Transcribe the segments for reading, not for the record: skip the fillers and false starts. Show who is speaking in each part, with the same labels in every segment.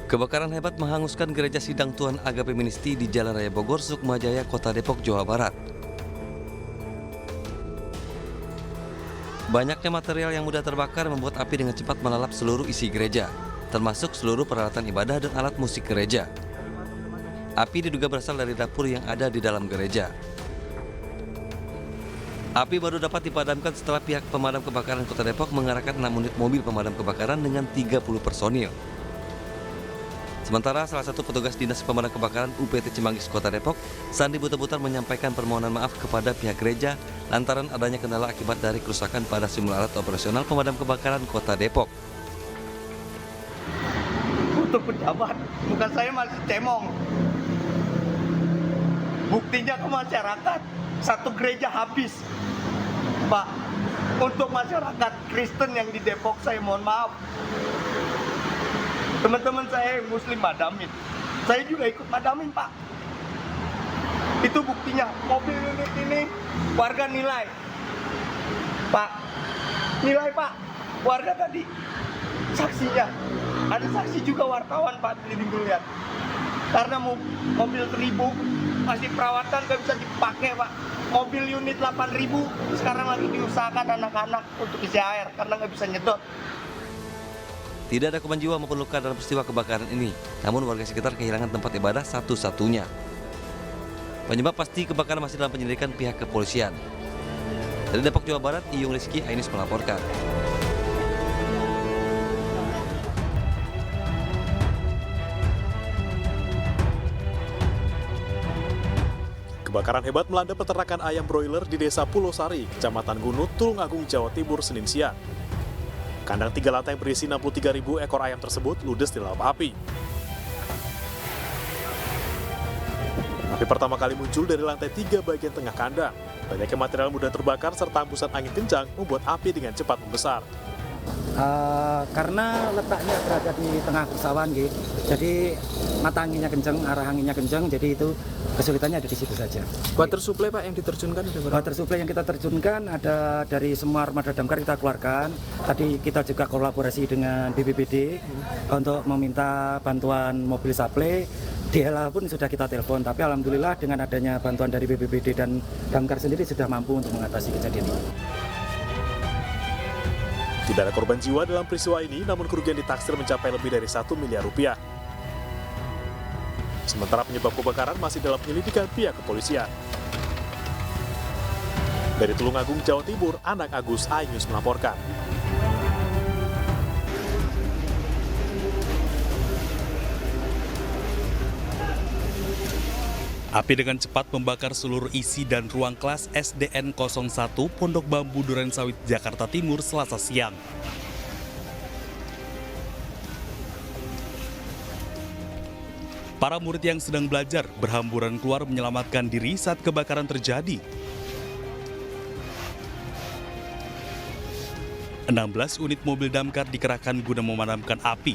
Speaker 1: Kebakaran hebat menghanguskan gereja Sidang Tuhan Agape Ministry di Jalan Raya Bogor, Sukmajaya, Kota Depok, Jawa Barat. Banyaknya material yang mudah terbakar membuat api dengan cepat melalap seluruh isi gereja, termasuk seluruh peralatan ibadah dan alat musik gereja. Api diduga berasal dari dapur yang ada di dalam gereja. Api baru dapat dipadamkan setelah pihak pemadam kebakaran Kota Depok mengerahkan 6 unit mobil pemadam kebakaran dengan 30 personil. Sementara salah satu petugas Dinas Pemadam Kebakaran UPT Cimanggis Kota Depok, Sandi Buta-Butar, menyampaikan permohonan maaf kepada pihak gereja lantaran adanya kendala akibat dari kerusakan pada sejumlah alat operasional pemadam kebakaran Kota Depok.
Speaker 2: Untuk pejabat, bukan saya masih cemong. Buktinya ke masyarakat, satu gereja habis. Pak, untuk masyarakat Kristen yang di Depok, saya mohon maaf. Teman-teman saya yang Muslim madamin, saya juga ikut madamin, Pak. Itu buktinya, mobil unit ini warga nilai. Pak, nilai Pak, warga tadi saksinya. Ada saksi juga wartawan, Pak, di lihat. Karena mobil 1000 masih perawatan gak bisa dipakai, Pak. Mobil unit 8000 sekarang lagi diusahakan anak-anak untuk isi air karena nggak bisa nyedot.
Speaker 1: Tidak ada korban jiwa maupun luka dalam peristiwa kebakaran ini, namun warga sekitar kehilangan tempat ibadah satu-satunya. Penyebab pasti kebakaran masih dalam penyelidikan pihak kepolisian. Dari Depok, Jawa Barat, Iyung Rizky Ainus melaporkan.
Speaker 3: Kebakaran hebat melanda peternakan ayam broiler di Desa Pulau Sari, Kecamatan Gunut, Tulungagung, Jawa Timur, Senin siang. Kandang 3 lantai berisi 63.000 ekor ayam tersebut ludes dilalap api. Api pertama kali muncul dari lantai 3 bagian tengah kandang. Banyaknya material mudah terbakar serta hembusan angin kencang membuat api dengan cepat membesar.
Speaker 4: Karena letaknya berada di tengah persawahan, jadi mata anginnya kencang, arah anginnya kencang, jadi itu kesulitannya ada di situ saja.
Speaker 5: Water supply Pak yang diterjunkan ada berapa?
Speaker 4: Water supply yang kita terjunkan ada dari semua armada damkar kita keluarkan. Tadi kita juga kolaborasi dengan BPBD untuk meminta bantuan mobil supply. DLA pun sudah kita telepon, tapi alhamdulillah dengan adanya bantuan dari BPBD dan damkar sendiri sudah mampu untuk mengatasi kejadian ini.
Speaker 3: Tidak ada korban jiwa dalam peristiwa ini, namun kerugian ditaksir mencapai lebih dari 1 miliar rupiah. Sementara penyebab kebakaran masih dalam penyelidikan pihak kepolisian. Dari Tulungagung, Jawa Timur, Anak Agus Ainus melaporkan.
Speaker 6: Api dengan cepat membakar seluruh isi dan ruang kelas SDN 01 Pondok Bambu Durensawit, Jakarta Timur, Selasa siang. Para murid yang sedang belajar berhamburan keluar menyelamatkan diri saat kebakaran terjadi. 16 unit mobil damkar dikerahkan guna memadamkan api.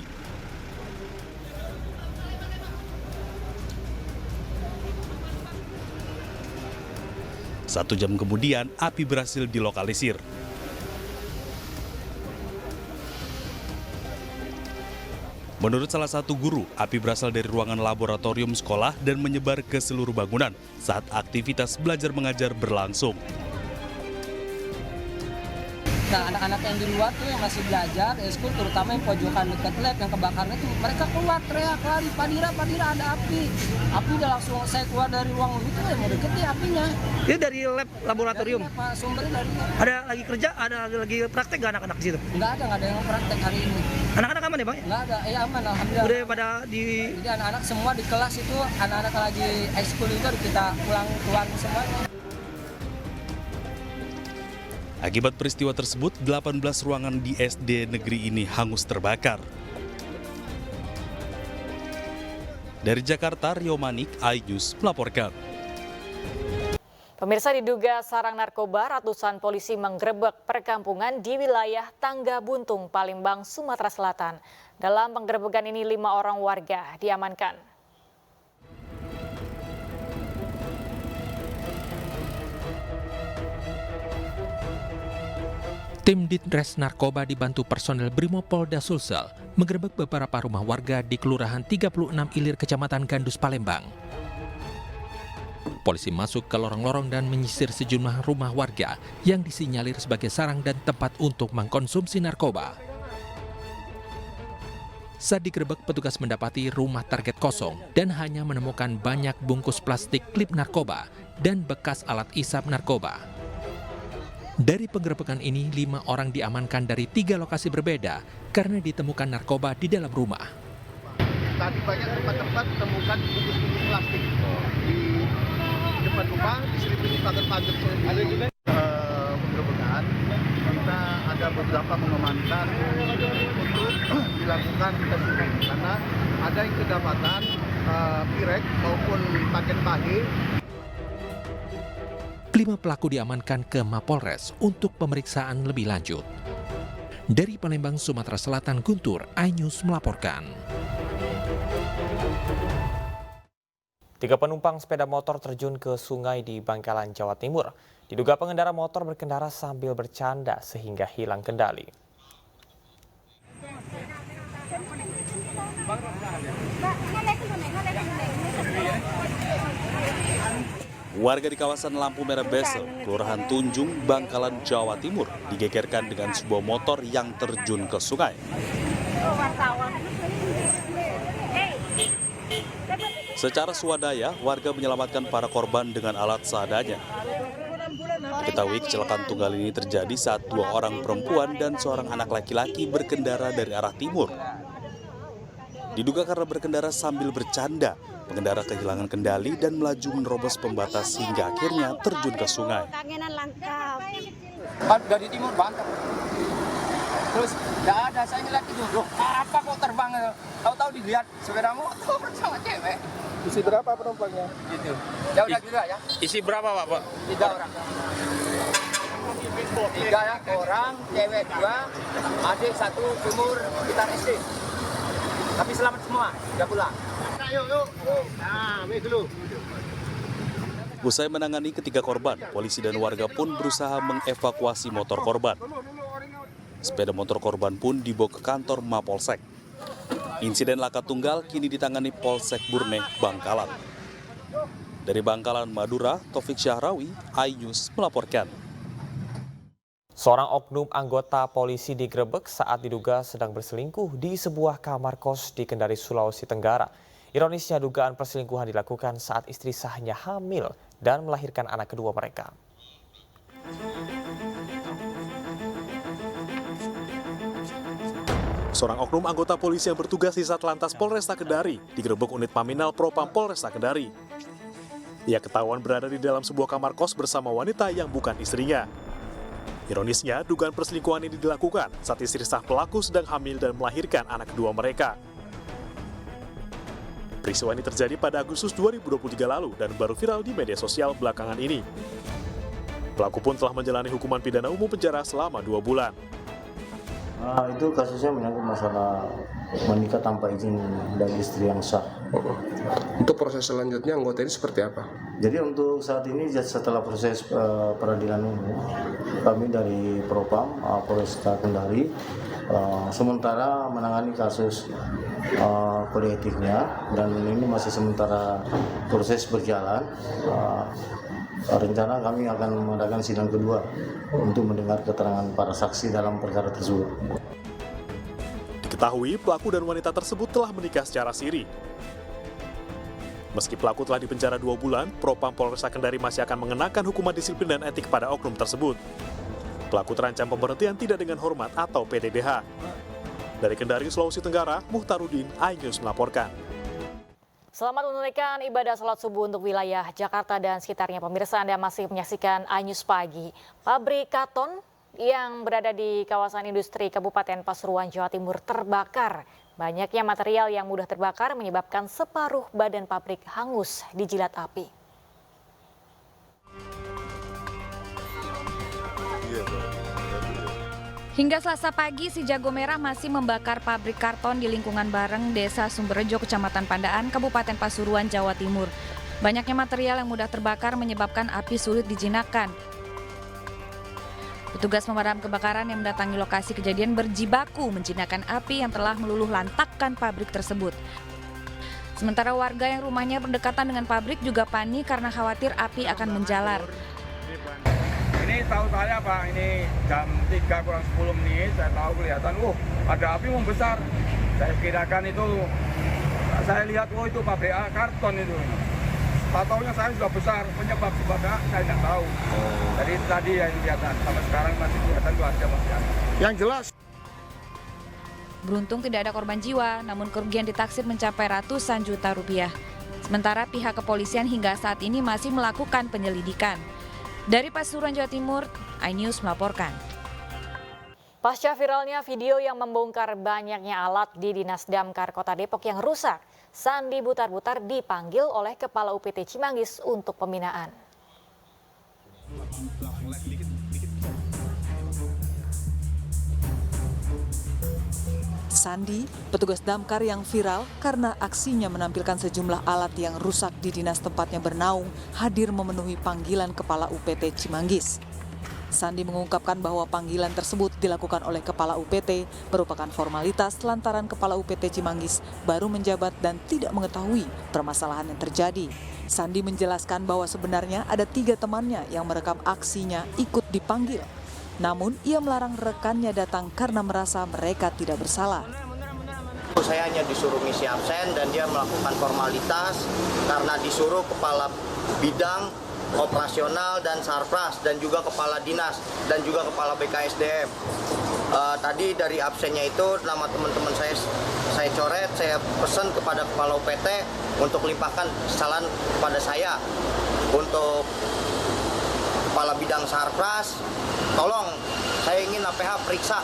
Speaker 6: Satu jam kemudian, api berhasil dilokalisir. Menurut salah satu guru, api berasal dari ruangan laboratorium sekolah dan menyebar ke seluruh bangunan saat aktivitas belajar mengajar berlangsung.
Speaker 7: Nah, anak-anak yang di luar tuh yang masih belajar, eskul terutama yang pojokan dekat lab yang kebakaran itu, mereka keluar teriak lari, Padira ada api. Api udah langsung saya keluar dari ruang itu ya mau deket nih apinya.
Speaker 8: Itu dari lab laboratorium?
Speaker 7: Dari lab, sumbernya dari lab.
Speaker 8: Ada lagi kerja, ada lagi praktek nggak anak-anak di situ?
Speaker 7: Nggak ada yang praktek hari ini.
Speaker 8: Anak-anak aman ya Bang?
Speaker 7: Nggak ada, aman alhamdulillah.
Speaker 8: Udah pada di...
Speaker 7: Jadi anak-anak semua di kelas itu, anak-anak lagi ekskul itu kita pulang keluar semuanya.
Speaker 6: Akibat peristiwa tersebut, 18 ruangan di SD negeri ini hangus terbakar. Dari Jakarta, Rio Manik, iNews melaporkan.
Speaker 9: Pemirsa, diduga sarang narkoba, ratusan polisi menggerebek perkampungan di wilayah Tangga Buntung, Palembang, Sumatera Selatan. Dalam penggerebekan ini 5 orang warga diamankan.
Speaker 10: Tim Ditres Narkoba dibantu personel Brimopolda Sulsel menggerebek beberapa rumah warga di Kelurahan 36 Ilir, Kecamatan Gandus, Palembang. Polisi masuk ke lorong-lorong dan menyisir sejumlah rumah warga yang disinyalir sebagai sarang dan tempat untuk mengkonsumsi narkoba. Saat digerebek, petugas mendapati rumah target kosong dan hanya menemukan banyak bungkus plastik klip narkoba dan bekas alat isap narkoba. Dari penggerebekan ini, 5 orang diamankan dari 3 lokasi berbeda karena ditemukan narkoba di dalam rumah.
Speaker 2: Tadi banyak tempat-tempat temukan bungkus-bungkus plastik di depan rumah, diselimuti pagar-pagar. Ada juga penggerebekan. Kita ada beberapa mengamankan untuk dilakukan testing karena ada yang kedapatan pirek maupun paket pahe.
Speaker 10: 5 pelaku diamankan ke Mapolres untuk pemeriksaan lebih lanjut. Dari Palembang, Sumatera Selatan, Guntur, iNews melaporkan.
Speaker 11: 3 penumpang sepeda motor terjun ke sungai di Bangkalan, Jawa Timur. Diduga pengendara motor berkendara sambil bercanda sehingga hilang kendali.
Speaker 6: Warga di kawasan Lampu Merah Besel, Kelurahan Tunjung, Bangkalan, Jawa Timur, digegerkan dengan sebuah motor yang terjun ke sungai. Secara swadaya, warga menyelamatkan para korban dengan alat seadanya. Diketahui kecelakaan tunggal ini terjadi saat 2 orang perempuan dan seorang anak laki-laki berkendara dari arah timur. Diduga karena berkendara sambil bercanda, pengendara kehilangan kendali dan melaju menerobos pembatas hingga akhirnya terjun ke sungai.
Speaker 7: Dari timur banget. Terus tidak ada, saya ngeliat itu, loh apa kok terbang? Tahu-tahu dilihat sepeda motor sama cewek.
Speaker 2: Isi berapa penumpangnya?
Speaker 7: Gitu. Ya udah gitu ya.
Speaker 5: Isi berapa Pak?
Speaker 7: 3 orang. 3 orang, cewek 2, adik 1 umur sekitar SD. Tapi selamat semua, udah pulang.
Speaker 6: Usai menangani ketiga korban, polisi dan warga pun berusaha mengevakuasi motor korban. Sepeda motor korban pun dibawa ke kantor Mapolsek. Insiden laka tunggal kini ditangani Polsek Burneh, Bangkalan. Dari Bangkalan, Madura, Taufik Syahrawi, iNews melaporkan.
Speaker 11: Seorang oknum anggota polisi digerebek saat diduga sedang berselingkuh di sebuah kamar kos di Kendari, Sulawesi Tenggara. Ironisnya dugaan perselingkuhan dilakukan saat istri sahnya hamil dan melahirkan anak kedua mereka.
Speaker 3: Seorang oknum anggota polisi yang bertugas di Satlantas Polresta Kendari digerebek unit Paminal Propam Polresta Kendari. Ia ketahuan berada di dalam sebuah kamar kos bersama wanita yang bukan istrinya. Ironisnya, dugaan perselingkuhan ini dilakukan saat istri sah pelaku sedang hamil dan melahirkan anak kedua mereka. Peristiwa ini terjadi pada Agustus 2023 lalu dan baru viral di media sosial belakangan ini. Pelaku pun telah menjalani hukuman pidana umum penjara selama 2 bulan.
Speaker 12: Itu kasusnya menyangkut masalah menikah tanpa izin dari istri yang sah.
Speaker 13: Untuk proses selanjutnya anggota ini seperti apa?
Speaker 12: Jadi untuk saat ini setelah proses peradilan umum, kami dari Propam Polresta Kendari sementara menangani kasus kode etiknya dan ini masih sementara proses berjalan. Rencana kami akan mengadakan sidang kedua untuk mendengar keterangan para saksi dalam perkara tersebut.
Speaker 3: Diketahui pelaku dan wanita tersebut telah menikah secara siri. Meski pelaku telah dipenjara 2 bulan, Propam Polresta Kendari masih akan mengenakan hukuman disiplin dan etik pada oknum tersebut. Pelaku terancam pemberhentian tidak dengan hormat atau PDDH. Dari Kendari, Sulawesi Tenggara, Muhtarudin, iNews melaporkan.
Speaker 9: Selamat menunaikan ibadah sholat subuh untuk wilayah Jakarta dan sekitarnya. Pemirsa, Anda masih menyaksikan iNews Pagi. Pabrik karton yang berada di kawasan industri Kabupaten Pasuruan, Jawa Timur terbakar. Banyaknya material yang mudah terbakar menyebabkan separuh badan pabrik hangus dijilat api.
Speaker 14: Hingga Selasa pagi, si jago merah masih membakar pabrik karton di lingkungan Bareng, Desa Sumberjo, Kecamatan Pandaan, Kabupaten Pasuruan, Jawa Timur. Banyaknya material yang mudah terbakar menyebabkan api sulit dijinakkan. Petugas pemadam kebakaran yang mendatangi lokasi kejadian berjibaku menjinakkan api yang telah meluluh lantakkan pabrik tersebut. Sementara warga yang rumahnya berdekatan dengan pabrik juga panik karena khawatir api akan menjalar.
Speaker 15: Ini tahu saya Pak, ini jam 3 kurang 10 menit, saya tahu kelihatan, ada api membesar. Saya kirakan itu, saya lihat, itu pabrik karton itu. Tahu-taunya saya sudah besar, penyebab sebabnya saya tidak tahu. Jadi tadi yang kelihatan, sampai sekarang masih kelihatan itu aja masih ada. Yang jelas.
Speaker 14: Beruntung tidak ada korban jiwa, namun kerugian ditaksir mencapai ratusan juta rupiah. Sementara pihak kepolisian hingga saat ini masih melakukan penyelidikan. Dari Pasuruan, Jawa Timur, iNews melaporkan.
Speaker 9: Pasca viralnya video yang membongkar banyaknya alat di Dinas Damkar Kota Depok yang rusak, Sandi Butar-Butar dipanggil oleh Kepala UPT Cimanggis untuk pembinaan.
Speaker 16: Sandi, petugas damkar yang viral karena aksinya menampilkan sejumlah alat yang rusak di dinas tempatnya bernaung, hadir memenuhi panggilan Kepala UPT Cimanggis. Sandi mengungkapkan bahwa panggilan tersebut dilakukan oleh Kepala UPT merupakan formalitas lantaran Kepala UPT Cimanggis baru menjabat dan tidak mengetahui permasalahan yang terjadi. Sandi menjelaskan bahwa sebenarnya ada 3 temannya yang merekam aksinya ikut dipanggil. Namun ia melarang rekannya datang karena merasa mereka tidak bersalah.
Speaker 17: Saya hanya disuruh ngisi absen dan dia melakukan formalitas karena disuruh Kepala Bidang Operasional dan Sarpras dan juga Kepala Dinas dan juga Kepala BKSDM. Tadi dari absennya itu nama teman-teman saya coret, saya pesan kepada Kepala UPT untuk limpahkan kesalahan kepada saya. Untuk Kepala Bidang Sarpras, tolong saya ingin APH periksa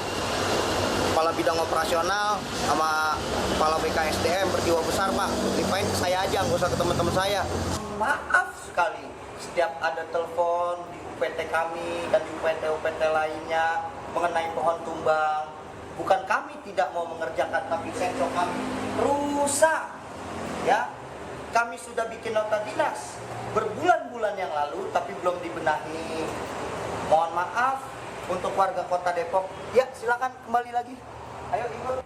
Speaker 17: Kepala Bidang Operasional sama Kepala BKSDM berjiwa besar Pak, limpahin ke saya aja, nggak usah ke teman-teman saya. Maaf sekali, setiap ada telepon di UPT kami dan di UPT-UPT lainnya mengenai pohon tumbang, bukan kami tidak mau mengerjakan, tapi sensor kami rusak. Ya, kami sudah bikin nota dinas berbulan-bulan yang lalu, tapi belum dibenahi. Mohon maaf untuk warga Kota Depok. Ya, silakan kembali lagi. Ayo, Ibu.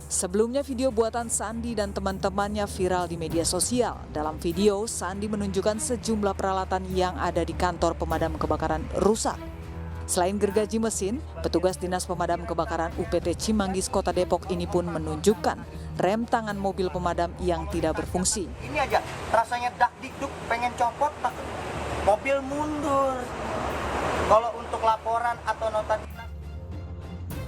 Speaker 16: Sebelumnya video buatan Sandi dan teman-temannya viral di media sosial. Dalam video, Sandi menunjukkan sejumlah peralatan yang ada di kantor pemadam kebakaran rusak. Selain gergaji mesin, petugas Dinas Pemadam Kebakaran UPT Cimanggis Kota Depok ini pun menunjukkan rem tangan mobil pemadam yang tidak berfungsi.
Speaker 17: Ini aja, rasanya dak-dikduk pengen copot, mobil mundur. Kalau untuk laporan atau nota dinas.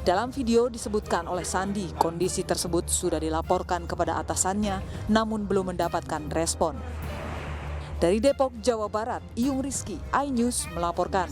Speaker 16: Dalam video disebutkan oleh Sandi, kondisi tersebut sudah dilaporkan kepada atasannya, namun belum mendapatkan respon. Dari Depok, Jawa Barat, Iyung Rizky, iNews melaporkan.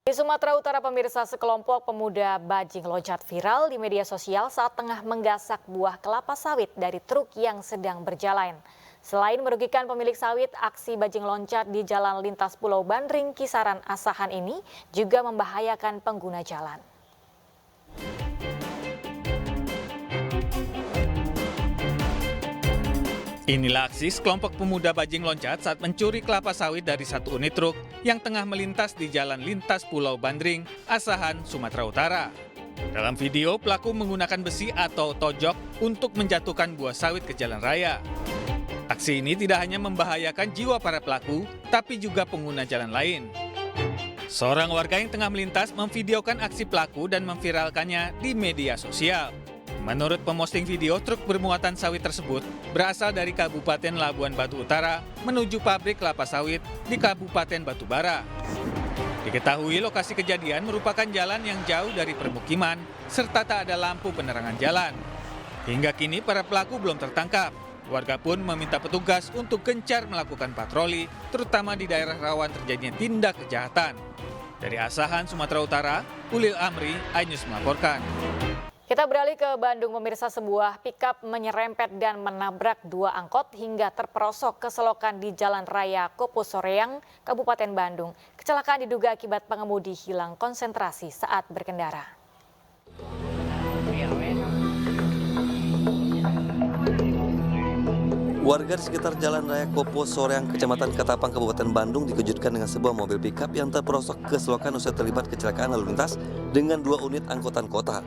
Speaker 9: Di Sumatera Utara, pemirsa, sekelompok pemuda bajing loncat viral di media sosial saat tengah menggasak buah kelapa sawit dari truk yang sedang berjalan. Selain merugikan pemilik sawit, aksi bajing loncat di jalan lintas Pulau Bandring, Kisaran, Asahan ini juga membahayakan pengguna jalan.
Speaker 18: Inilah aksi sekelompok pemuda bajing loncat saat mencuri kelapa sawit dari satu unit truk yang tengah melintas di jalan lintas Pulau Bandring, Asahan, Sumatera Utara. Dalam video, pelaku menggunakan besi atau tojok untuk menjatuhkan buah sawit ke jalan raya. Aksi ini tidak hanya membahayakan jiwa para pelaku, tapi juga pengguna jalan lain. Seorang warga yang tengah melintas memvideokan aksi pelaku dan memviralkannya di media sosial. Menurut pemosting video, truk bermuatan sawit tersebut berasal dari Kabupaten Labuan Batu Utara menuju pabrik kelapa sawit di Kabupaten Batubara. Diketahui lokasi kejadian merupakan jalan yang jauh dari permukiman serta tak ada lampu penerangan jalan. Hingga kini para pelaku belum tertangkap. Warga pun meminta petugas untuk gencar melakukan patroli, terutama di daerah rawan terjadinya tindak kejahatan. Dari Asahan, Sumatera Utara, Ulil Amri, iNews melaporkan.
Speaker 9: Kita beralih ke Bandung, pemirsa. Sebuah pikap menyerempet dan menabrak 2 angkot hingga terperosok ke selokan di Jalan Raya Kopo Soreang, Kabupaten Bandung. Kecelakaan diduga akibat pengemudi hilang konsentrasi saat berkendara.
Speaker 1: Warga di sekitar Jalan Raya Kopo Soreang, Kecamatan Ketapang, Kabupaten Bandung dikejutkan dengan sebuah mobil pickup yang terperosok ke selokan usai terlibat kecelakaan lalu lintas dengan 2 unit angkutan kota.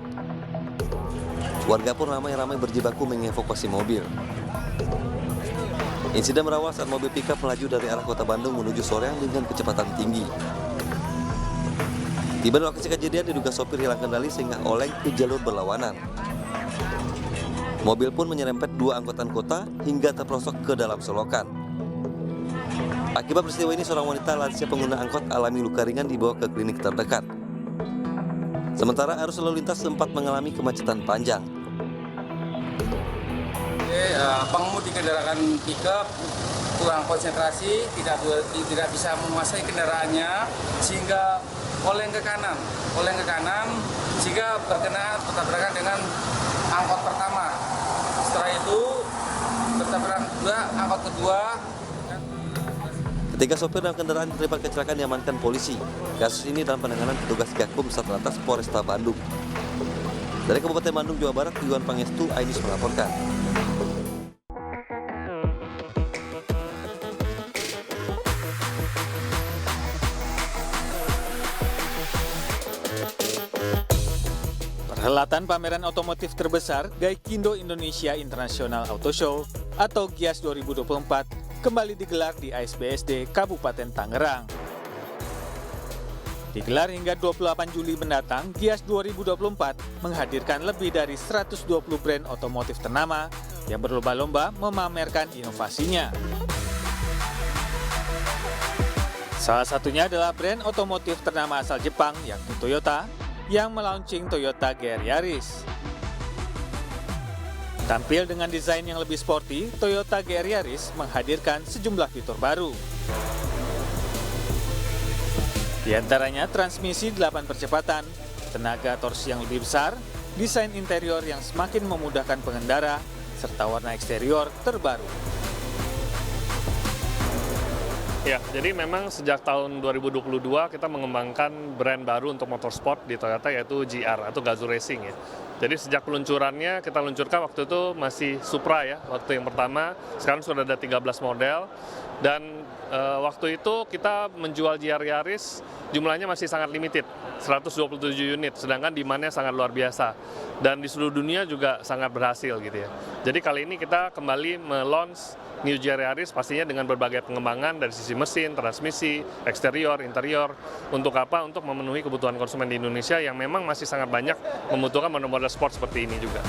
Speaker 1: Warga pun ramai-ramai berjibaku mengevakuasi mobil. Insiden berawal saat mobil pickup melaju dari arah kota Bandung menuju Soreang dengan kecepatan tinggi. Tiba di lokasi kejadian diduga sopir hilang kendali sehingga oleng ke jalur berlawanan. Mobil pun menyerempet 2 angkutan kota hingga terperosok ke dalam selokan. Akibat peristiwa ini, seorang wanita lansia pengguna angkot alami luka ringan dibawa ke klinik terdekat. Sementara arus lalu lintas sempat mengalami kemacetan panjang.
Speaker 19: Pengemudi kendaraan pickup kurang konsentrasi, tidak bisa menguasai kendaraannya sehingga oleng ke kanan sehingga bertabrakan dengan angkot pertama. Setelah itu bertabrakan juga angkot kedua.
Speaker 1: Ketika sopir dan kendaraan terlibat kecelakaan diamankan polisi. Kasus ini dalam penanganan petugas Gakum Satlantas Polresta Bandung. Dari Kabupaten Bandung, Jawa Barat, Iwan Pangestu, Ainus melaporkan.
Speaker 18: Perhelatan pameran otomotif terbesar Gaikindo Indonesia International Auto Show atau GIAS 2024 kembali digelar di ASBSD Kabupaten Tangerang. Digelar hingga 28 Juli mendatang, GIAS 2024 menghadirkan lebih dari 120 brand otomotif ternama yang berlomba-lomba memamerkan inovasinya. Salah satunya adalah brand otomotif ternama asal Jepang yakni Toyota yang melaunching Toyota GR Yaris. Tampil dengan desain yang lebih sporty, Toyota GR Yaris menghadirkan sejumlah fitur baru. Di antaranya transmisi 8 percepatan, tenaga torsi yang lebih besar, desain interior yang semakin memudahkan pengendara, serta warna eksterior terbaru.
Speaker 20: Ya, jadi memang sejak tahun 2022 kita mengembangkan brand baru untuk motorsport di Toyota yaitu GR atau Gazoo Racing ya. Jadi sejak peluncurannya kita luncurkan waktu itu masih Supra ya, waktu yang pertama, sekarang sudah ada 13 model dan waktu itu kita menjual GR Yaris jumlahnya masih sangat limited, 127 unit, sedangkan demand-nya sangat luar biasa dan di seluruh dunia juga sangat berhasil gitu ya. Jadi kali ini kita kembali me-launch New GR Yaris pastinya dengan berbagai pengembangan dari sisi mesin, transmisi, eksterior, interior. Untuk apa? Untuk memenuhi kebutuhan konsumen di Indonesia yang memang masih sangat banyak membutuhkan model-model sport seperti ini juga.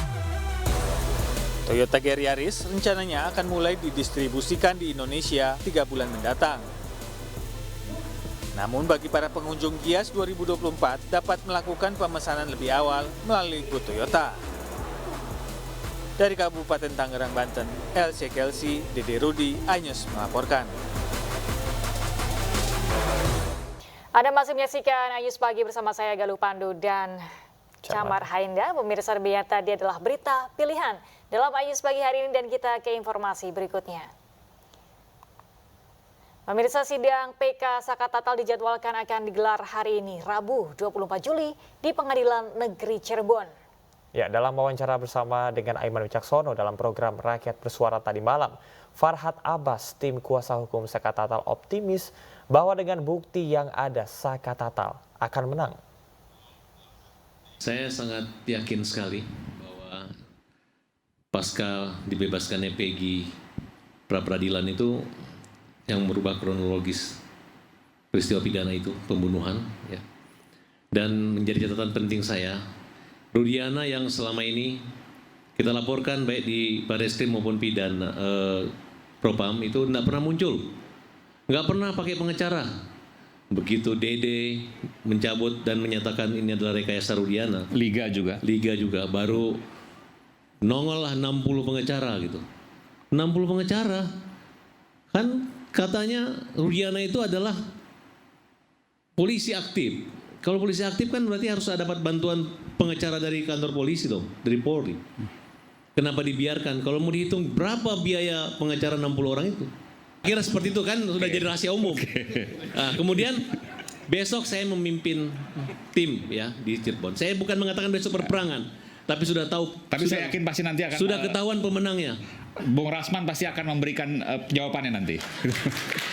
Speaker 18: Toyota GR Yaris rencananya akan mulai didistribusikan di Indonesia 3 bulan mendatang. Namun bagi para pengunjung GIAS 2024 dapat melakukan pemesanan lebih awal melalui booth Toyota. Dari Kabupaten Tangerang, Banten, LC Kelsi, Dede Rudi, Ainus melaporkan.
Speaker 9: Anda masih menyaksikan Ainus Pagi bersama saya Galuh Pandu dan Camar Hainda. Pemirsa demikian tadi adalah berita pilihan dalam Ainus Pagi hari ini dan kita ke informasi berikutnya. Pemirsa, sidang PK Sakatatal dijadwalkan akan digelar hari ini, Rabu 24 Juli di Pengadilan Negeri Cirebon.
Speaker 11: Ya, dalam wawancara bersama dengan Aiman Wicaksono dalam program Rakyat Bersuara tadi malam, Farhad Abbas, tim kuasa hukum Sakatatal optimis bahwa dengan bukti yang ada Sakatatal akan menang.
Speaker 21: Saya sangat yakin sekali bahwa pasca dibebaskannya Peggy pra-peradilan itu yang merubah kronologis peristiwa pidana itu, pembunuhan, ya. Dan menjadi catatan penting saya, Rudiana yang selama ini kita laporkan baik di Barreskrim maupun pidana Propam itu tidak pernah muncul, nggak pernah pakai pengacara. Begitu Dede mencabut dan menyatakan ini adalah rekayasa Rudiana, Liga juga baru nongol lah 60 pengacara gitu. 60 pengacara kan katanya Rudiana itu adalah polisi aktif. Kalau polisi aktif kan berarti harus dapat bantuan pengacara dari kantor polisi dong, dari Polri. Kenapa dibiarkan? Kalau mau dihitung berapa biaya pengacara 60 orang itu? Kira seperti itu kan sudah jadi rahasia umum. Nah, kemudian besok saya memimpin tim ya di Cirebon. Saya bukan mengatakan besok berperangan, tapi sudah tahu.
Speaker 22: Tapi saya yakin pasti nanti akan
Speaker 21: sudah ketahuan pemenangnya.
Speaker 4: Bung Rasman pasti akan memberikan jawabannya nanti.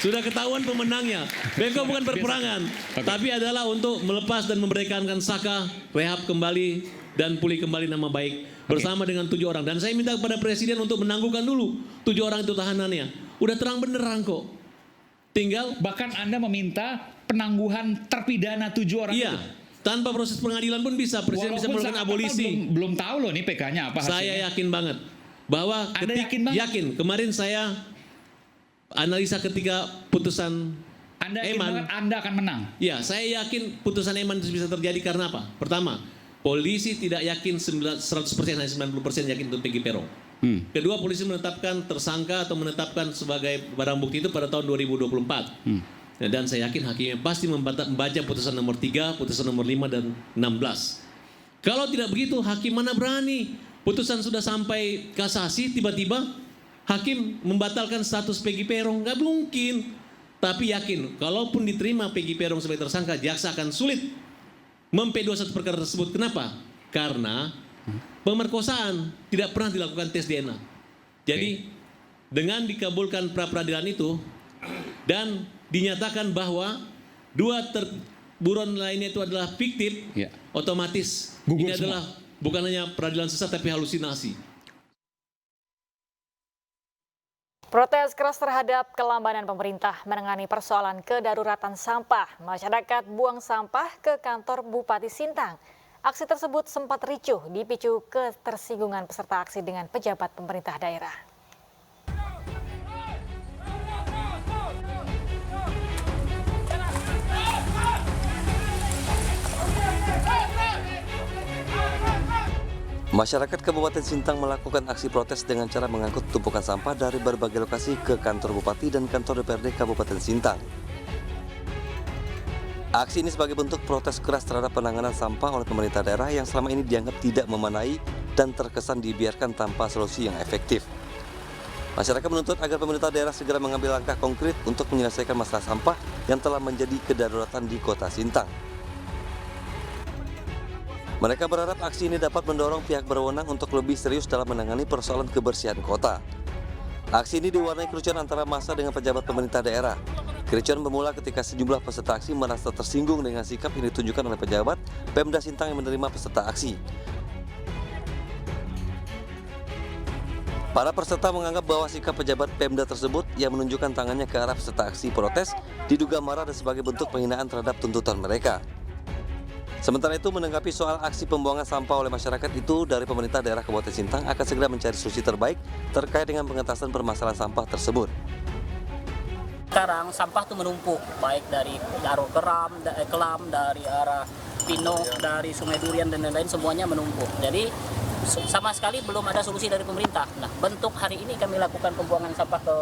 Speaker 21: Sudah ketahuan pemenangnya. Bengkok bukan perperangan, tapi adalah untuk melepas dan memerdekakan Saka, rehab kembali dan pulih kembali nama baik bersama dengan 7 orang. Dan saya minta kepada Presiden untuk menangguhkan dulu 7 orang itu tahanannya. Udah terang benerang kok. Tinggal
Speaker 4: bahkan Anda meminta penangguhan terpidana 7 orang
Speaker 21: iya, itu. Tanpa proses pengadilan pun bisa. Presiden bisa melakukan abolisi.
Speaker 4: Belum tahu loh nih PK-nya apa hasilnya.
Speaker 21: Saya yakin banget bahwa
Speaker 4: Anda yakin banget?
Speaker 21: Yakin. Kemarin saya analisa ketika putusan
Speaker 4: Anda yakin
Speaker 21: Eman,
Speaker 4: banget Anda akan menang?
Speaker 21: Ya, saya yakin putusan Eman itu bisa terjadi karena apa? Pertama, polisi tidak yakin 100%, hanya 90% yakin itu Peggy Peron. Kedua, polisi menetapkan tersangka atau menetapkan sebagai barang bukti itu pada tahun 2024. Dan saya yakin hakimnya pasti membaca putusan nomor 3, putusan nomor 5 dan 16. Kalau tidak begitu, hakim mana berani? Putusan sudah sampai kasasi, tiba-tiba hakim membatalkan status Peggy Peron. Nggak mungkin. Tapi yakin, kalaupun diterima Peggy Peron sebagai tersangka, jaksa akan sulit mem-P21 perkara tersebut. Kenapa? Karena pemerkosaan tidak pernah dilakukan tes DNA. Jadi dengan dikabulkan pra-peradilan itu dan dinyatakan bahwa 2 buron lainnya itu adalah fiktif, otomatis
Speaker 4: gugur
Speaker 21: ini
Speaker 4: semua.
Speaker 21: adalah bukan hanya peradilan sesat tapi halusinasi.
Speaker 9: Protes keras terhadap kelambanan pemerintah menangani persoalan kedaruratan sampah. Masyarakat buang sampah ke kantor Bupati Sintang. Aksi tersebut sempat ricuh dipicu ketersinggungan peserta aksi dengan pejabat pemerintah daerah.
Speaker 1: Masyarakat Kabupaten Sintang melakukan aksi protes dengan cara mengangkut tumpukan sampah dari berbagai lokasi ke kantor Bupati dan kantor DPRD Kabupaten Sintang. Aksi ini sebagai bentuk protes keras terhadap penanganan sampah oleh pemerintah daerah yang selama ini dianggap tidak memadai dan terkesan dibiarkan tanpa solusi yang efektif. Masyarakat menuntut agar pemerintah daerah segera mengambil langkah konkret untuk menyelesaikan masalah sampah yang telah menjadi kedaruratan di Kota Sintang. Mereka berharap aksi ini dapat mendorong pihak berwenang untuk lebih serius dalam menangani persoalan kebersihan kota. Aksi ini diwarnai kericuhan antara massa dengan pejabat pemerintah daerah. Kericuhan bermula ketika sejumlah peserta aksi merasa tersinggung dengan sikap yang ditunjukkan oleh pejabat Pemda Sintang yang menerima peserta aksi. Para peserta menganggap bahwa sikap pejabat Pemda tersebut yang menunjukkan tangannya ke arah peserta aksi protes diduga marah dan sebagai bentuk penghinaan terhadap tuntutan mereka. Sementara itu, menanggapi soal aksi pembuangan sampah oleh masyarakat itu, dari pemerintah daerah Kabupaten Sintang akan segera mencari solusi terbaik terkait dengan pengentasan permasalahan sampah tersebut.
Speaker 22: Sekarang sampah itu menumpuk, baik dari arah Kelam, dari arah Pino, dari Sungai Durian dan lain-lain, semuanya menumpuk. Jadi sama sekali belum ada solusi dari pemerintah. Nah, bentuk hari ini kami lakukan pembuangan sampah ke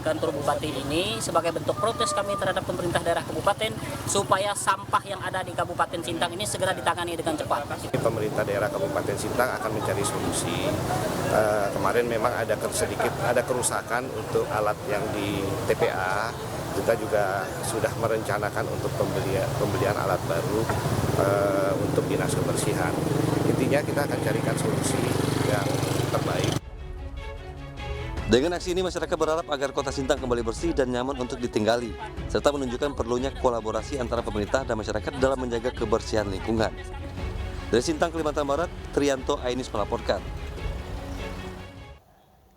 Speaker 22: kantor Bupati ini sebagai bentuk protes kami terhadap pemerintah daerah kabupaten supaya sampah yang ada di Kabupaten Sintang ini segera ditangani dengan cepat.
Speaker 23: Pemerintah daerah Kabupaten Sintang akan mencari solusi. Kemarin memang ada kerusakan untuk alat yang di TPA. Kita juga sudah merencanakan untuk pembelian alat baru untuk dinas kebersihan. Intinya kita akan carikan solusi yang terbaik.
Speaker 1: Dengan aksi ini, masyarakat berharap agar Kota Sintang kembali bersih dan nyaman untuk ditinggali, serta menunjukkan perlunya kolaborasi antara pemerintah dan masyarakat dalam menjaga kebersihan lingkungan. Dari Sintang, Kalimantan Barat, Trianto Ainis melaporkan.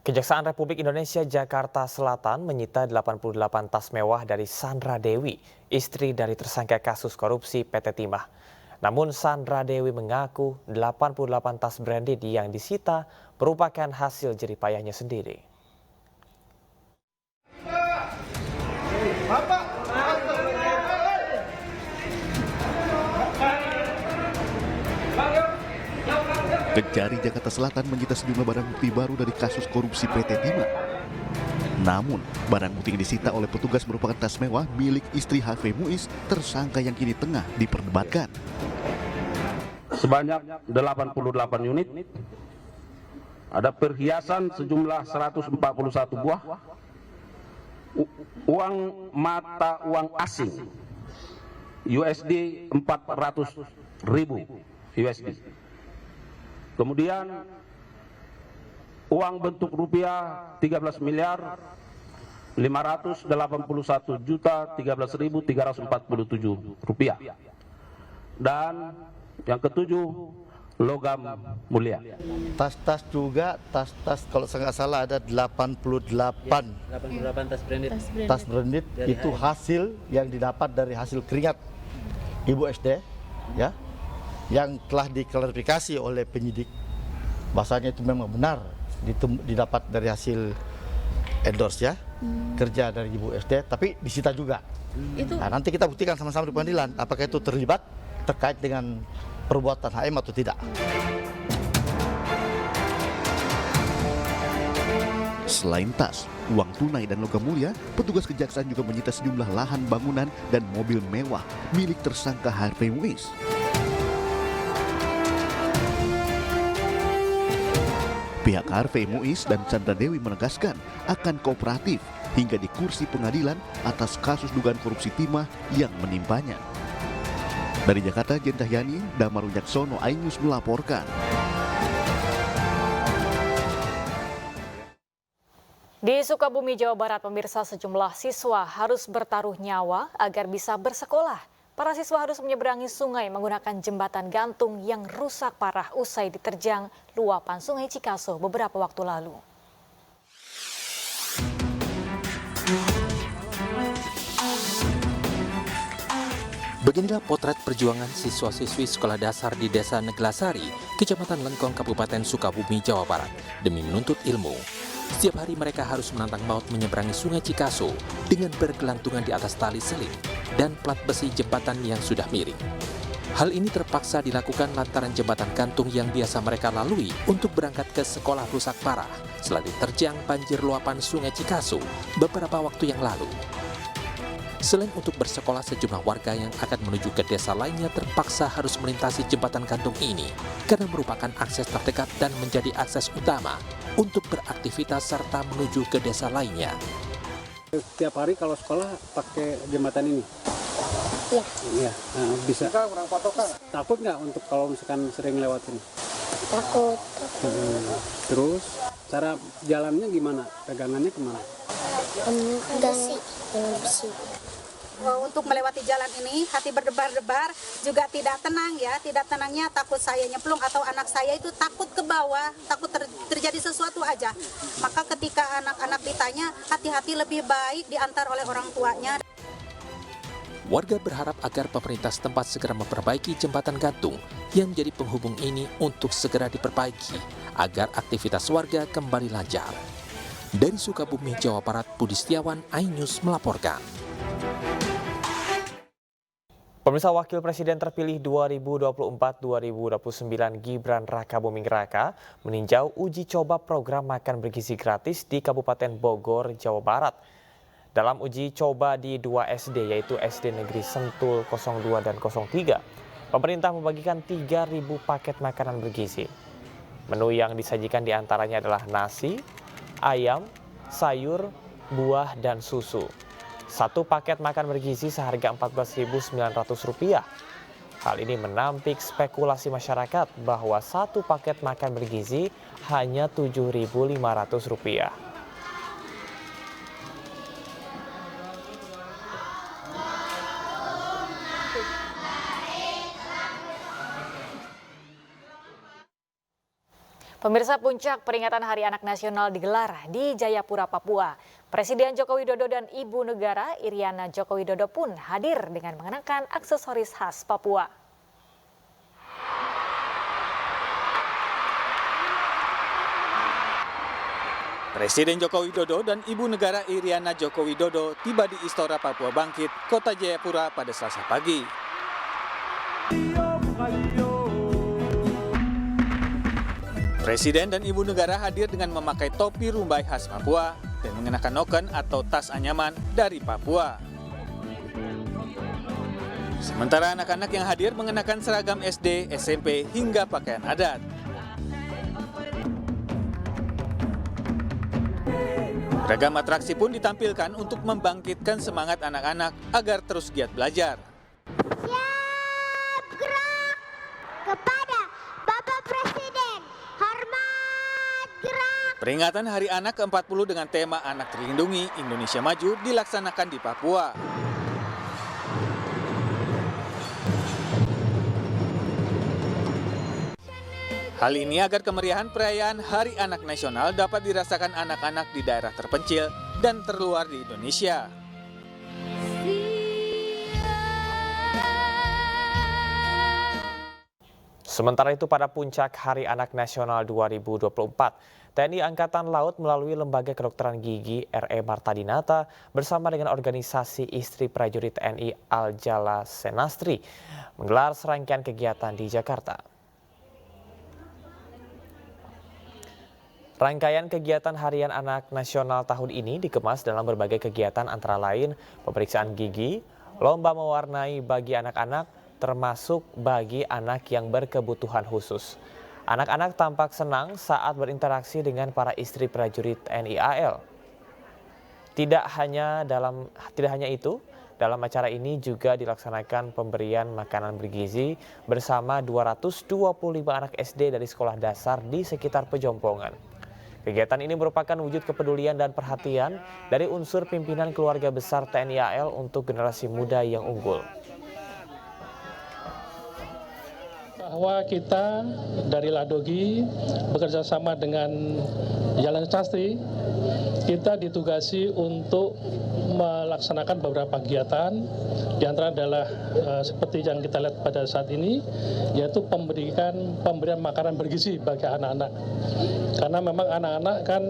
Speaker 11: Kejaksaan Republik Indonesia Jakarta Selatan menyita 88 tas mewah dari Sandra Dewi, istri dari tersangka kasus korupsi PT Timah. Namun Sandra Dewi mengaku 88 tas branded yang disita merupakan hasil jeripayahnya sendiri.
Speaker 24: Kejari Jakarta Selatan menyita sejumlah barang bukti baru dari kasus korupsi PT Timah. Namun, barang bukti yang disita oleh petugas merupakan tas mewah milik istri HV Muiz, tersangka yang kini tengah diperdebatkan.
Speaker 25: Sebanyak 88 unit, ada perhiasan sejumlah 141 buah, uang mata uang asing USD 400.000 USD. Kemudian uang bentuk rupiah 13 miliar 581 juta 13.347 rupiah. Dan yang ketujuh, logam mulia.
Speaker 12: Tas-tas juga, tas-tas kalau saya nggak salah ada 88
Speaker 2: tas branded.
Speaker 12: tas branded itu hasil yang didapat dari hasil keringat Ibu SD ya, yang telah diklarifikasi oleh penyidik bahasanya itu memang benar didapat dari hasil endorse ya, kerja dari Ibu SD, tapi disita juga. Nah, nanti kita buktikan sama-sama di pengadilan apakah itu terlibat terkait dengan perbuatan HM atau tidak.
Speaker 24: Selain tas, uang tunai dan logam mulia, petugas kejaksaan juga menyita sejumlah lahan bangunan dan mobil mewah milik tersangka Harvey Muiz. Pihak Harvey Muiz dan Chandra Dewi menegaskan akan kooperatif hingga di kursi pengadilan atas kasus dugaan korupsi timah yang menimpanya. Dari Jakarta, Jen Cahyani, Damar Wijaksono, iNews melaporkan.
Speaker 9: Di Sukabumi, Jawa Barat, pemirsa, sejumlah siswa harus bertaruh nyawa agar bisa bersekolah. Para siswa harus menyeberangi sungai menggunakan jembatan gantung yang rusak parah usai diterjang luapan Sungai Cikaso beberapa waktu lalu.
Speaker 5: Beginilah potret perjuangan siswa-siswi sekolah dasar di Desa Neglasari, Kecamatan Lengkong, Kabupaten Sukabumi, Jawa Barat, demi menuntut ilmu. Setiap hari mereka harus menantang maut menyeberangi Sungai Cikaso dengan bergelantungan di atas tali seling dan plat besi jembatan yang sudah miring. Hal ini terpaksa dilakukan lantaran jembatan gantung yang biasa mereka lalui untuk berangkat ke sekolah rusak parah setelah diterjang banjir luapan Sungai Cikaso beberapa waktu yang lalu. Selain untuk bersekolah, sejumlah warga yang akan menuju ke desa lainnya terpaksa harus melintasi jembatan gantung ini karena merupakan akses terdekat dan menjadi akses utama untuk beraktivitas serta menuju ke desa lainnya.
Speaker 7: Setiap hari kalau sekolah pakai jembatan ini? Iya. Bisa. Takut nggak untuk kalau misalkan sering lewat ini?
Speaker 8: Takut.
Speaker 7: Terus cara jalannya gimana? Pegangannya kemana?
Speaker 8: Besi.
Speaker 10: Untuk melewati jalan ini hati berdebar-debar, juga tidak tenang ya. Tidak tenangnya takut saya nyemplung atau anak saya itu takut ke bawah, takut terjadi sesuatu aja. Maka ketika anak-anak ditanya, hati-hati lebih baik diantar oleh orang tuanya.
Speaker 5: Warga berharap agar pemerintah setempat segera memperbaiki jembatan gantung yang menjadi penghubung ini untuk segera diperbaiki agar aktivitas warga kembali lancar. Dari Sukabumi, Jawa Barat, Budi Setiawan, iNews melaporkan.
Speaker 11: Pemirsa, Wakil Presiden terpilih 2024-2029 Gibran Rakabuming Raka meninjau uji coba program makan bergizi gratis di Kabupaten Bogor, Jawa Barat. Dalam uji coba di 2 SD, yaitu SD Negeri Sentul 02 dan 03, pemerintah membagikan 3.000 paket makanan bergizi. Menu yang disajikan diantaranya adalah nasi, ayam, sayur, buah, dan susu. Satu paket makan bergizi seharga Rp14.900. Hal ini menampik spekulasi masyarakat bahwa satu paket makan bergizi hanya Rp7.500.
Speaker 9: Pemirsa, puncak peringatan Hari Anak Nasional digelar di Jayapura, Papua. Presiden Joko Widodo dan Ibu Negara Iriana Joko Widodo pun hadir dengan mengenakan aksesoris khas Papua.
Speaker 6: Presiden Joko Widodo dan Ibu Negara Iriana Joko Widodo tiba di Istora Papua Bangkit, Kota Jayapura pada Selasa pagi. Presiden dan Ibu Negara hadir dengan memakai topi rumbai khas Papua dan mengenakan noken atau tas anyaman dari Papua. Sementara anak-anak yang hadir mengenakan seragam SD, SMP, hingga pakaian adat. Beragam atraksi pun ditampilkan untuk membangkitkan semangat anak-anak agar terus giat belajar.
Speaker 8: Siap gerak kepada Bapak Presiden. Hormat gerak.
Speaker 18: Peringatan Hari Anak ke-40 dengan tema Anak Terlindungi, Indonesia Maju dilaksanakan di Papua. Hal ini agar kemeriahan perayaan Hari Anak Nasional dapat dirasakan anak-anak di daerah terpencil dan terluar di Indonesia.
Speaker 11: Sementara itu pada puncak Hari Anak Nasional 2024, TNI Angkatan Laut melalui Lembaga Kedokteran Gigi RE Marta Dinata bersama dengan organisasi istri prajurit TNI Al-Jala Senastri menggelar serangkaian kegiatan di Jakarta. Rangkaian kegiatan Harian Anak Nasional tahun ini dikemas dalam berbagai kegiatan antara lain pemeriksaan gigi, lomba mewarnai bagi anak-anak, termasuk bagi anak yang berkebutuhan khusus. Anak-anak tampak senang saat berinteraksi dengan para istri prajurit TNI AL. Tidak hanya itu, dalam acara ini juga dilaksanakan pemberian makanan bergizi bersama 225 anak SD dari sekolah dasar di sekitar Pejompongan. Kegiatan ini merupakan wujud kepedulian dan perhatian dari unsur pimpinan keluarga besar TNI AL untuk generasi muda yang unggul.
Speaker 3: Bahwa kita dari Ladogi bekerja sama dengan Jala Senastri, kita ditugasi untuk melaksanakan beberapa kegiatan. Di antara adalah seperti yang kita lihat pada saat ini, yaitu pemberian makanan bergizi bagi anak-anak. Karena memang anak-anak kan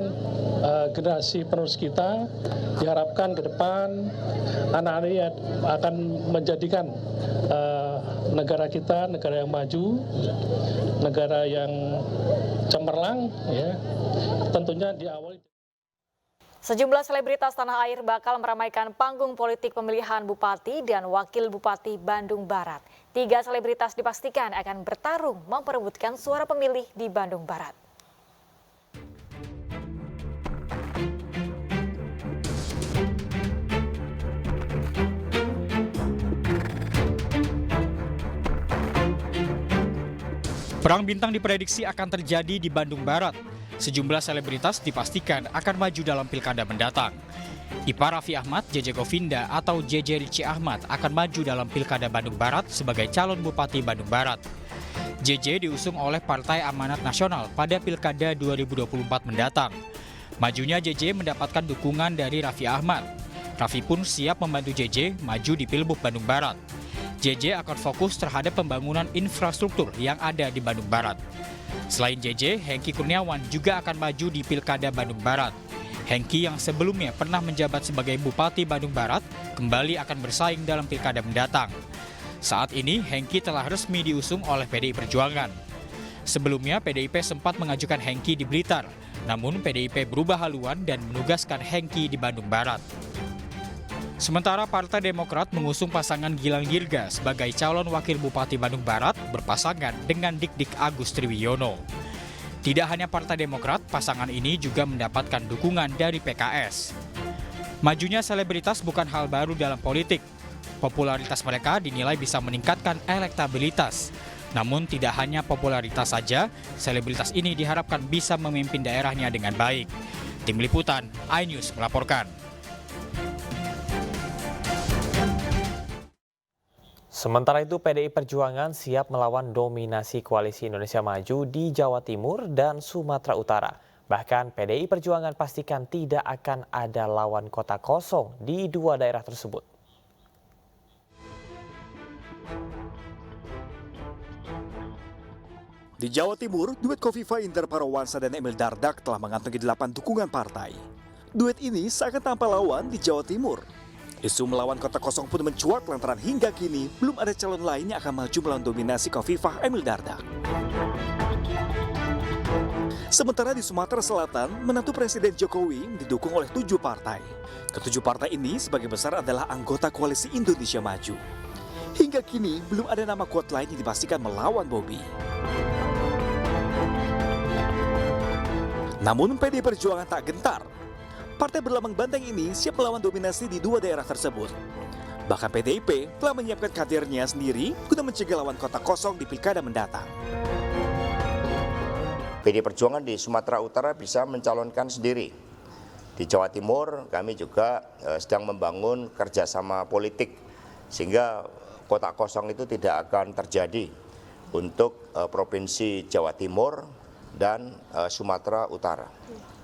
Speaker 3: generasi penerus kita, diharapkan ke depan anak-anak ini akan menjadikan negara kita negara yang maju, negara yang cemerlang, ya. Tentunya diawali.
Speaker 9: Sejumlah selebritas tanah air bakal meramaikan panggung politik pemilihan Bupati dan Wakil Bupati Bandung Barat. 3 selebritas dipastikan akan bertarung memperebutkan suara pemilih di Bandung Barat.
Speaker 8: Perang bintang diprediksi akan terjadi di Bandung Barat. Sejumlah selebritas dipastikan akan maju dalam pilkada mendatang. Ipar Raffi Ahmad, JJ Govinda atau JJ Ritchie Ahmad akan maju dalam pilkada Bandung Barat sebagai calon Bupati Bandung Barat. JJ diusung oleh Partai Amanat Nasional pada pilkada 2024 mendatang. Majunya JJ mendapatkan dukungan dari Raffi Ahmad. Raffi pun siap membantu JJ maju di Pilbub Bandung Barat. JJ akan fokus terhadap pembangunan infrastruktur yang ada di Bandung Barat. Selain JJ, Hengki Kurniawan juga akan maju di Pilkada Bandung Barat. Hengki yang sebelumnya pernah menjabat sebagai Bupati Bandung Barat kembali akan bersaing dalam pilkada mendatang. Saat ini, Hengki telah resmi diusung oleh PDI Perjuangan. Sebelumnya, PDIP sempat mengajukan Hengki di Blitar, namun PDIP berubah haluan dan menugaskan Hengki di Bandung Barat. Sementara Partai Demokrat mengusung pasangan Gilang Dirga sebagai calon Wakil Bupati Bandung Barat berpasangan dengan Dik-Dik Agus Triwiyono. Tidak hanya Partai Demokrat, pasangan ini juga mendapatkan dukungan dari PKS. Majunya selebritas bukan hal baru dalam politik. Popularitas mereka dinilai bisa meningkatkan elektabilitas. Namun tidak hanya popularitas saja, selebritas ini diharapkan bisa memimpin daerahnya dengan baik. Tim Liputan, iNews melaporkan.
Speaker 11: Sementara itu, PDI Perjuangan siap melawan dominasi Koalisi Indonesia Maju di Jawa Timur dan Sumatera Utara. Bahkan PDI Perjuangan pastikan tidak akan ada lawan kota kosong di 2 daerah tersebut.
Speaker 13: Di Jawa Timur, duet Kofifa Indar Parawansa dan Emil Dardak telah mengantongi 8 dukungan partai. Duet ini seakan tanpa lawan di Jawa Timur. Isu melawan kota kosong pun mencuat lantaran hingga kini belum ada calon lain yang akan maju melawan dominasi Kofifa Emil Dardak. Sementara di Sumatera Selatan, menantu Presiden Jokowi didukung oleh 7 partai. Ke-7 partai ini sebagian besar adalah anggota Koalisi Indonesia Maju. Hingga kini belum ada nama kuat lain yang dipastikan melawan Bobi. Namun PDI Perjuangan tak gentar. Partai berlambang banteng ini siap melawan dominasi di 2 daerah tersebut. Bahkan PDIP telah menyiapkan kadernya sendiri guna mencegah lawan kota kosong di pilkada mendatang.
Speaker 14: PD Perjuangan di Sumatera Utara bisa mencalonkan sendiri. Di Jawa Timur kami juga sedang membangun kerjasama politik sehingga kotak kosong itu tidak akan terjadi untuk Provinsi Jawa Timur dan Sumatera Utara.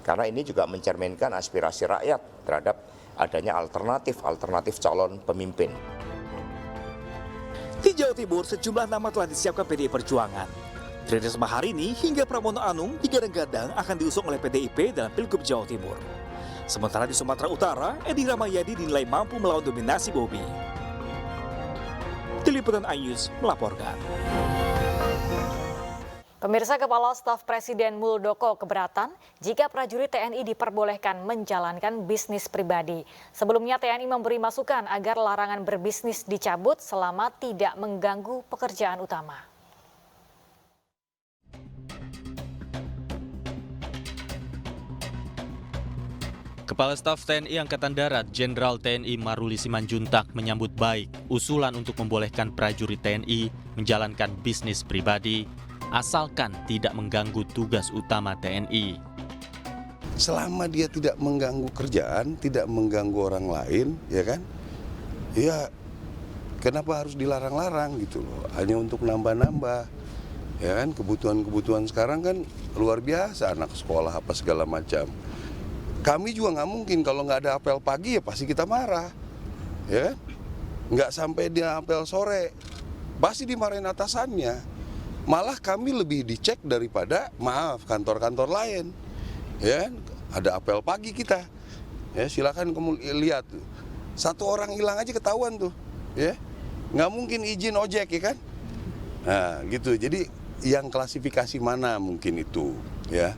Speaker 14: Karena ini juga mencerminkan aspirasi rakyat terhadap adanya alternatif calon pemimpin.
Speaker 13: Di Jawa Timur, sejumlah nama telah disiapkan PDI Perjuangan. Tri Risma hari ini hingga Pramono Anung digadang-gadang akan diusung oleh PDIP dalam Pilgub Jawa Timur. Sementara di Sumatera Utara, Edi Rahmayadi dinilai mampu melawan dominasi Bobi. Tim Liputan iNews melaporkan.
Speaker 9: Pemirsa, Kepala Staf Presiden Muldoko keberatan jika prajurit TNI diperbolehkan menjalankan bisnis pribadi. Sebelumnya TNI memberi masukan agar larangan berbisnis dicabut selama tidak mengganggu pekerjaan utama.
Speaker 15: Kepala Staf TNI Angkatan Darat Jenderal TNI Maruli Simanjuntak menyambut baik usulan untuk membolehkan prajurit TNI menjalankan bisnis pribadi asalkan tidak mengganggu tugas utama TNI.
Speaker 16: Selama dia tidak mengganggu kerjaan, tidak mengganggu orang lain, ya kan? Ya, kenapa harus dilarang-larang gitu loh? Hanya untuk nambah-nambah. Ya kan, kebutuhan-kebutuhan sekarang kan luar biasa, anak sekolah apa segala macam. Kami juga nggak mungkin kalau nggak ada apel pagi ya pasti kita marah, ya kan? Nggak sampai dia apel sore, pasti dimarahin atasannya. Malah kami lebih dicek daripada kantor-kantor lain, ya kan? Ada apel pagi kita, ya silakan kamu lihat, satu orang hilang aja ketahuan tuh, ya nggak mungkin izin ojek ya kan? Nah gitu, jadi yang klasifikasi mana mungkin itu, ya.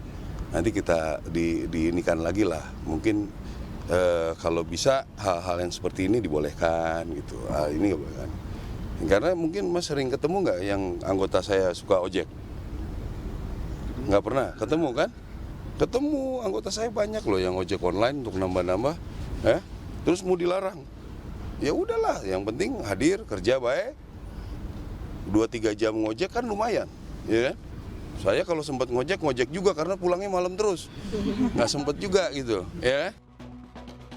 Speaker 16: Nanti kita diinikan lagi lah, mungkin kalau bisa hal-hal yang seperti ini dibolehkan gitu. Ini dibolehkan. Karena mungkin Mas sering ketemu nggak yang anggota saya suka ojek? Nggak pernah ketemu kan? Ketemu anggota saya banyak loh yang ojek online untuk nambah-nambah, terus mau dilarang. Ya udahlah, yang penting hadir kerja baik. 2-3 jam ngojek kan lumayan, ya kan? Saya kalau sempat ngojek juga karena pulangnya malam terus. Nggak sempat juga gitu, ya.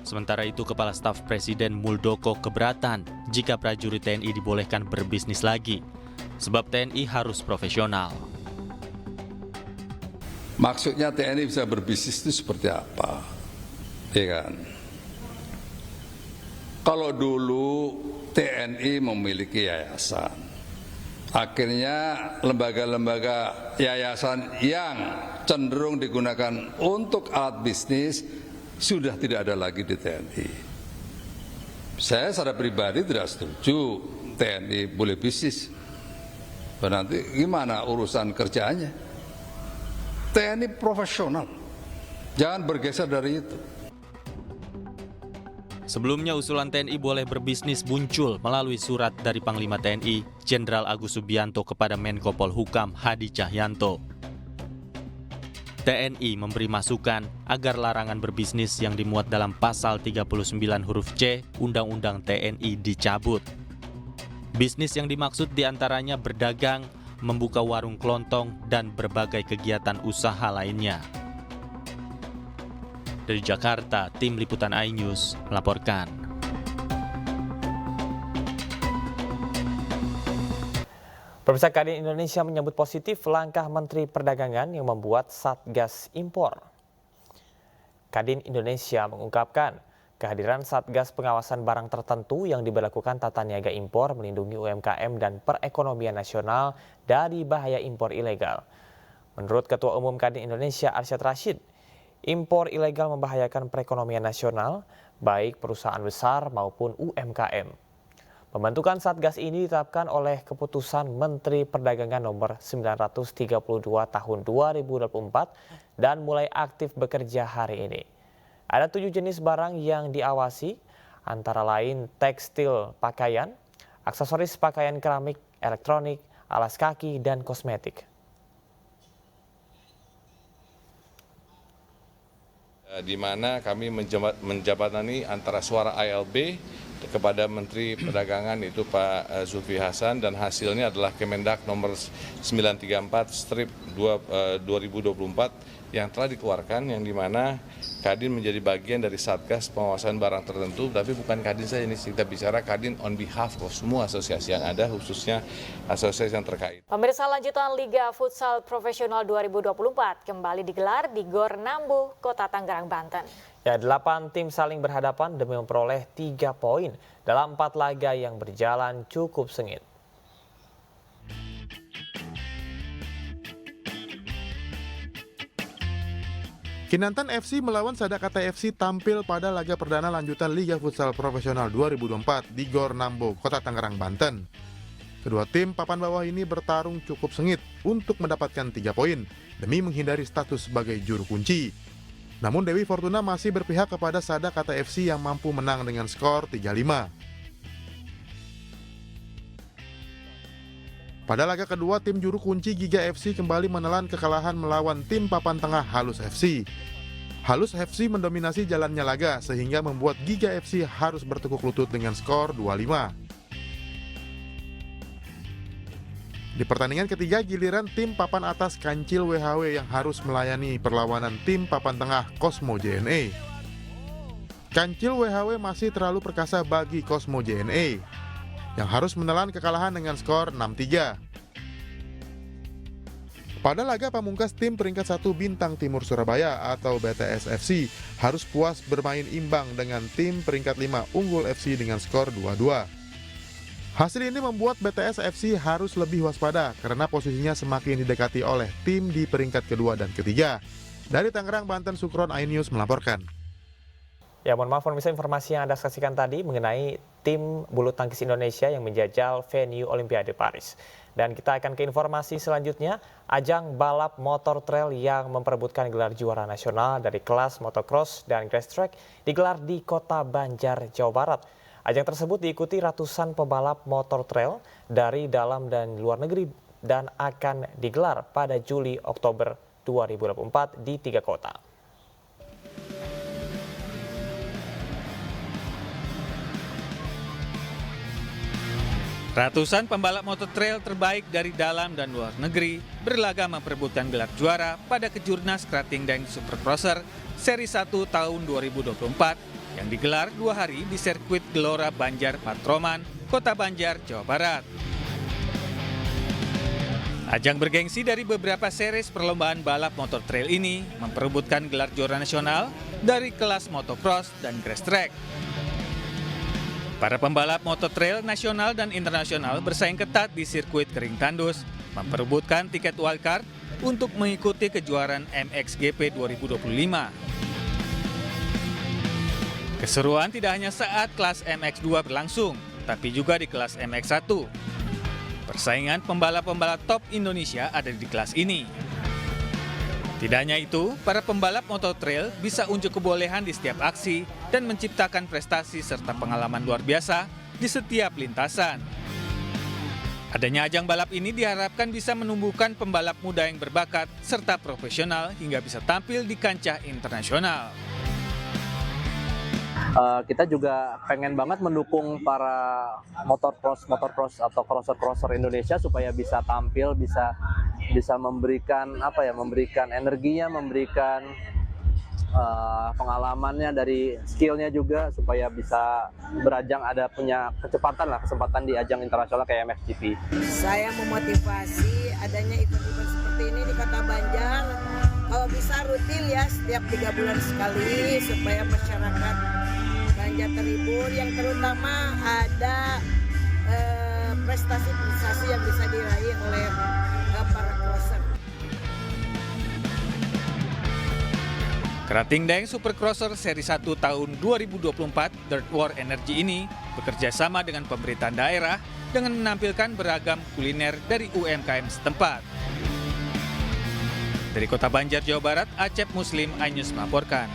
Speaker 15: Sementara itu, Kepala Staf Presiden Muldoko keberatan jika prajurit TNI dibolehkan berbisnis lagi, sebab TNI harus profesional.
Speaker 17: Maksudnya TNI bisa berbisnis itu seperti apa? Ya kan? Kalau dulu TNI memiliki yayasan, akhirnya lembaga-lembaga yayasan yang cenderung digunakan untuk alat bisnis sudah tidak ada lagi di TNI. Saya secara pribadi tidak setuju TNI boleh bisnis. Nanti gimana urusan kerjaannya? TNI profesional, jangan bergeser dari itu.
Speaker 15: Sebelumnya usulan TNI boleh berbisnis muncul melalui surat dari Panglima TNI Jenderal Agus Subianto kepada Menko Polhukam Hadi Cahyanto. TNI memberi masukan agar larangan berbisnis yang dimuat dalam pasal 39 huruf C Undang-Undang TNI dicabut. Bisnis yang dimaksud diantaranya berdagang, membuka warung kelontong, dan berbagai kegiatan usaha lainnya. Dari Jakarta, Tim Liputan iNews melaporkan.
Speaker 11: Pemirsa, Kadin Indonesia menyambut positif langkah Menteri Perdagangan yang membuat Satgas Impor. Kadin Indonesia mengungkapkan kehadiran Satgas Pengawasan Barang Tertentu yang diberlakukan tata niaga impor melindungi UMKM dan perekonomian nasional dari bahaya impor ilegal. Menurut Ketua Umum Kadin Indonesia Arsyad Rashid, impor ilegal membahayakan perekonomian nasional, baik perusahaan besar maupun UMKM. Pembentukan Satgas ini ditetapkan oleh Keputusan Menteri Perdagangan Nomor 932 Tahun 2024 dan mulai aktif bekerja hari ini. Ada 7 jenis barang yang diawasi, antara lain tekstil pakaian, aksesoris pakaian keramik, elektronik, alas kaki, dan kosmetik.
Speaker 19: Di mana kami menjabatani antara suara ALB
Speaker 17: kepada Menteri Perdagangan itu Pak Zulkifli Hasan, dan hasilnya adalah Kemendak nomor 934/2024 yang telah dikeluarkan, yang dimana Kadin menjadi bagian dari Satgas Pengawasan Barang Tertentu, tapi bukan Kadin saja, ini kita bicara Kadin on behalf of semua asosiasi yang ada, khususnya asosiasi yang terkait.
Speaker 9: Pemirsa, lanjutan Liga Futsal Profesional 2024 kembali digelar di Gor Nambu, Kota Tangerang, Banten.
Speaker 11: Ya, 8 tim saling berhadapan demi memperoleh 3 poin dalam 4 laga yang berjalan cukup sengit.
Speaker 4: Kinantan FC melawan Sadakata FC tampil pada laga perdana lanjutan Liga Futsal Profesional 2024 di Gor Nambu, Kota Tangerang, Banten. Kedua tim papan bawah ini bertarung cukup sengit untuk mendapatkan 3 poin demi menghindari status sebagai juru kunci. Namun Dewi Fortuna masih berpihak kepada Sadakata FC yang mampu menang dengan skor 3-5. Pada laga kedua, tim juru kunci Giga FC kembali menelan kekalahan melawan tim papan tengah Halus FC. Halus FC mendominasi jalannya laga sehingga membuat Giga FC harus bertekuk lutut dengan skor 2-5. Di pertandingan ketiga, giliran tim papan atas Kancil WHW yang harus melayani perlawanan tim papan tengah Cosmo JNE. Kancil WHW masih terlalu perkasa bagi Cosmo JNE yang harus menelan kekalahan dengan skor 6-3. Pada laga pamungkas, tim peringkat 1 Bintang Timur Surabaya atau BTS FC harus puas bermain imbang dengan tim peringkat 5 Unggul FC dengan skor 2-2. Hasil ini membuat BTS FC harus lebih waspada karena posisinya semakin didekati oleh tim di peringkat kedua dan ketiga. Dari Tangerang, Banten, Sukron iNews melaporkan.
Speaker 11: Ya, mohon maaf pemirsa, informasi yang Anda saksikan tadi mengenai tim bulu tangkis Indonesia yang menjajal venue Olimpiade Paris. Dan kita akan ke informasi selanjutnya, ajang balap motor trail yang memperebutkan gelar juara nasional dari kelas motocross dan grass track digelar di Kota Banjar, Jawa Barat. Ajang tersebut diikuti ratusan pembalap motor trail dari dalam dan luar negeri dan akan digelar pada Juli-Oktober 2024 di 3 kota.
Speaker 18: Ratusan pembalap motor trail terbaik dari dalam dan luar negeri berlaga memperebutkan gelar juara pada Kejurnas Krating Daeng Supercrosser Seri 1 tahun 2024 yang digelar 2 hari di sirkuit Gelora Banjar Patroman, Kota Banjar, Jawa Barat. Ajang bergengsi dari beberapa series perlombaan balap motor trail ini memperebutkan gelar juara nasional dari kelas motocross dan grass track. Para pembalap motor trail nasional dan internasional bersaing ketat di sirkuit Kering Tandus, memperebutkan tiket wildcard untuk mengikuti kejuaraan MXGP 2025. Keseruan tidak hanya saat kelas MX2 berlangsung, tapi juga di kelas MX1. Persaingan pembalap-pembalap top Indonesia ada di kelas ini. Tidak hanya itu, para pembalap motor trail bisa unjuk kebolehan di setiap aksi dan menciptakan prestasi serta pengalaman luar biasa di setiap lintasan. Adanya ajang balap ini diharapkan bisa menumbuhkan pembalap muda yang berbakat serta profesional hingga bisa tampil di kancah internasional.
Speaker 19: Kita juga pengen banget mendukung para motocross atau crosser Indonesia supaya bisa tampil, bisa memberikan memberikan energinya, memberikan pengalamannya, dari skillnya juga supaya bisa berajang, punya kesempatan di ajang internasional kayak MXGP.
Speaker 20: Saya memotivasi adanya event-event seperti ini di Kota Banjar. Kalau bisa rutin ya setiap 3 bulan sekali supaya masyarakat Banjar terhibur, yang terutama ada prestasi-prestasi yang bisa diraih oleh para crosser.
Speaker 18: Krating Daeng Supercrosser Seri 1 tahun 2024 Dirt War Energy ini bekerja sama dengan pemerintah daerah dengan menampilkan beragam kuliner dari UMKM setempat. Dari Kota Banjar, Jawa Barat, Acep Muslim iNews melaporkan.